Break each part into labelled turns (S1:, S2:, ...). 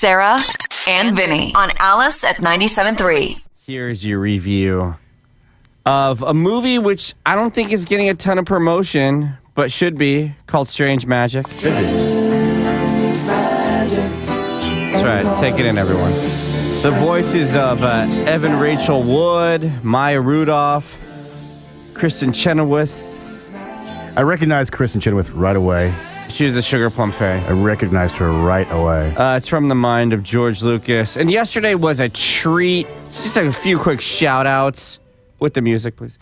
S1: Sarah and Vinnie on Alice at 97.3.
S2: Here's your review of a movie which I don't think is getting a ton of promotion, but should be, called Strange Magic. Should be. That's right. Take it in, everyone. The voices of Evan Rachel Wood, Maya Rudolph, Kristen Chenoweth.
S3: I recognized Kristen Chenoweth right away.
S2: She was the Sugar Plum Fairy.
S3: I recognized her right away.
S2: It's from the mind of George Lucas. And yesterday was a treat. Just a few quick shout-outs with the music, please.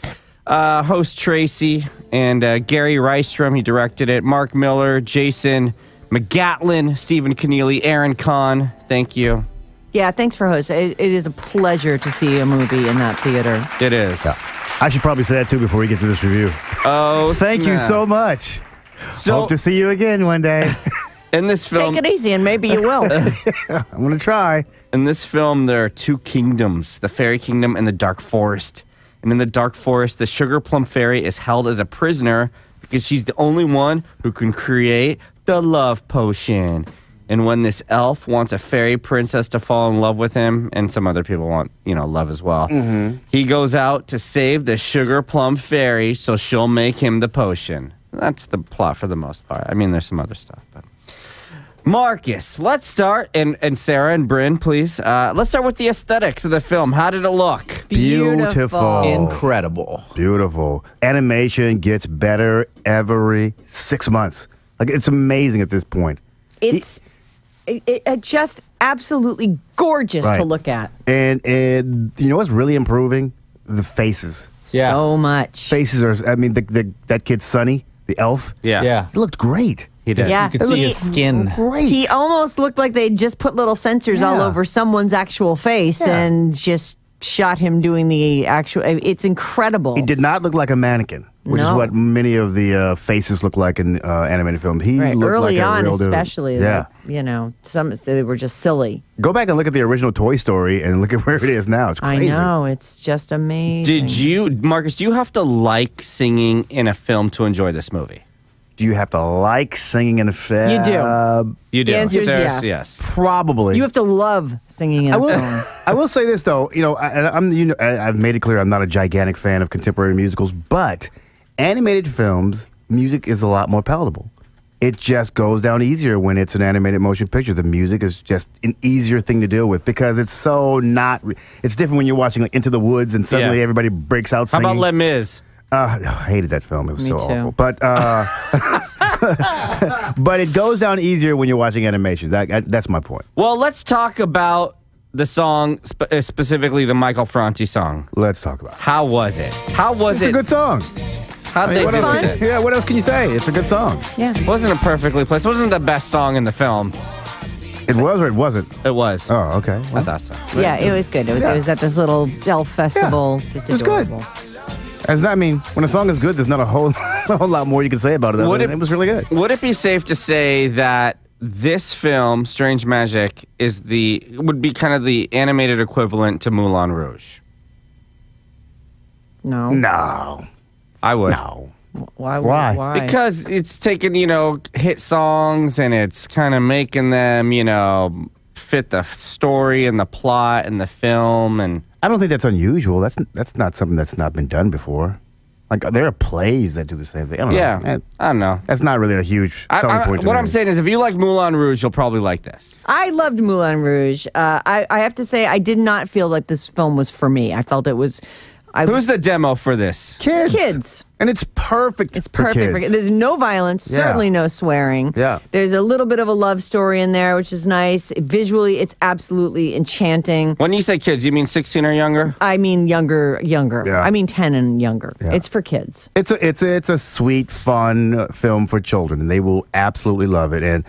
S2: Host Tracy and Gary Rystrom, he directed it. Mark Miller, Jason McGatlin, Stephen Keneally, Aaron Kahn. Thank you.
S4: Yeah, thanks for hosting. It is a pleasure to see a movie in that theater.
S2: It is.
S3: Yeah. I should probably say that, too, before we get to this review.
S2: Oh,
S3: Thank you so much.
S2: So,
S3: hope to see you again one day.
S2: In this film...
S4: Take it easy, and maybe you will.
S3: I'm going to try.
S2: In this film, there are two kingdoms, the Fairy Kingdom and the Dark Forest. And in the Dark Forest, the Sugar Plum Fairy is held as a prisoner because she's the only one who can create the love potion. And when this elf wants a fairy princess to fall in love with him, and some other people want, love as well, he goes out to save the Sugar Plum Fairy so she'll make him the potion. That's the plot for the most part. I mean, there's some other stuff, but... Marcus, let's start, and Sarah and Bryn, please. Let's start with the aesthetics of the film. How did it look?
S3: Beautiful.
S5: Incredible.
S3: Beautiful. Animation gets better every 6 months. Like, it's amazing at this point.
S4: It's just absolutely gorgeous to look at.
S3: And you know what's really improving? The faces.
S5: Yeah.
S4: So much.
S3: Faces are, that kid, Sonny, the elf.
S5: Yeah.
S3: He looked great.
S2: He did.
S4: Yeah.
S5: You could see his skin.
S3: Great.
S4: He almost looked like they just put little sensors all over someone's actual face and just shot him doing the actual... It's incredible.
S3: He did not look like a mannequin, which is what many of the faces look like in animated films. He looked
S4: early
S3: like a
S4: on,
S3: real dude.
S4: especially.
S3: Yeah.
S4: Some they were just silly.
S3: Go back and look at the original Toy Story and look at where it is now. It's crazy.
S4: I know. It's just amazing.
S2: Marcus, do you have to like singing in a film to enjoy this movie?
S3: Do you have to like singing in a film?
S4: You do.
S2: You do.
S4: The answer is
S2: Yes.
S3: Probably.
S4: You have to love singing in a film.
S3: I will say this though, I've made it clear I'm not a gigantic fan of contemporary musicals, but animated films, music is a lot more palatable. It just goes down easier when it's an animated motion picture. The music is just an easier thing to deal with because it's so not. It's different when you're watching like Into the Woods and suddenly everybody breaks out singing.
S2: How about Les Mis?
S3: I hated that film. It was
S4: Me
S3: so
S4: too.
S3: awful. But but it goes down easier when you're watching animation. That's my point.
S2: Well, let's talk about the song, specifically the Michael Franti song.
S3: Let's talk about it.
S2: How was it?
S3: It's a good song.
S2: How did they do
S4: fun.
S2: it?
S3: Yeah, what else can you say? It's a good song.
S4: Yeah.
S2: It wasn't a perfectly placed. It wasn't the best song in the film.
S3: It was or it wasn't?
S2: It was.
S3: Oh, okay.
S2: I thought so.
S4: Yeah, it was good. It was at this little elf festival. Just
S3: it was good.
S4: adorable.
S3: When a song is good, there's not a whole lot more you can say about it. It was really good.
S2: Would it be safe to say that this film, Strange Magic, would be kind of the animated equivalent to Moulin Rouge?
S4: No.
S3: No.
S2: I would.
S3: No.
S4: Why?
S2: Because it's taking, hit songs and it's kind of making them, fit the story and the plot and the film. And
S3: I don't think that's unusual. That's not something that's not been done before. Like, there are plays that do the same thing. I don't know.
S2: I don't know.
S3: That's not really a huge selling point to
S2: What
S3: me.
S2: I'm saying is if you like Moulin Rouge, you'll probably like this.
S4: I loved Moulin Rouge. I have to say, I did not feel like this film was for me. I felt it was...
S2: Who's the demo for this?
S4: Kids.
S3: And it's perfect.
S4: It's perfect for kids. There's no violence, certainly no swearing.
S3: Yeah.
S4: There's a little bit of a love story in there, which is nice. Visually, it's absolutely enchanting.
S2: When you say kids, you mean 16 or younger?
S4: I mean younger.
S3: Yeah.
S4: I mean 10 and younger.
S3: Yeah.
S4: It's for kids.
S3: It's a sweet, fun film for children, and they will absolutely love it. And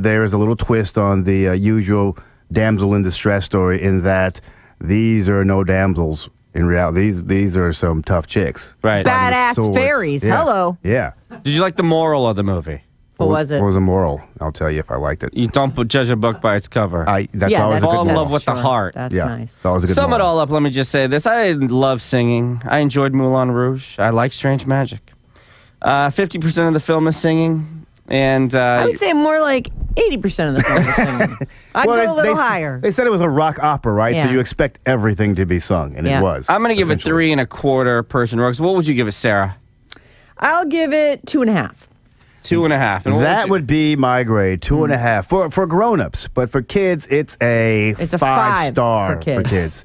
S3: there is a little twist on the usual damsel in distress story in that these are no damsels. In reality, these are some tough chicks.
S2: Right.
S4: Badass fairies.
S3: Yeah.
S4: Hello.
S3: Yeah.
S2: Did you like the moral of the movie?
S4: What was it?
S3: What was the moral? I'll tell you if I liked it.
S2: You don't judge a book by its cover.
S3: That's always a good
S2: fall in
S3: moral.
S2: love with the heart.
S4: That's
S3: Yeah.
S4: nice.
S3: It's always a good
S2: Sum it
S3: moral.
S2: all up, let me just say this. I love singing. I enjoyed Moulin Rouge. I like Strange Magic. 50% of the film is singing. And
S4: I would say more like 80% of the film was singing. I'd go a little higher.
S3: They said it was a rock opera, right? So
S4: Yeah.
S3: you expect everything to be sung, and
S4: Yeah.
S3: it was.
S2: I'm going to give it
S3: essentially.
S2: 3.25 person rocks. What would you give it, Sarah?
S4: I'll give it 2.5.
S2: 2.5. And what
S3: That would be my grade, 2.5 for grown-ups, but for kids, it's a
S4: It's a
S3: 5-star
S4: for kids.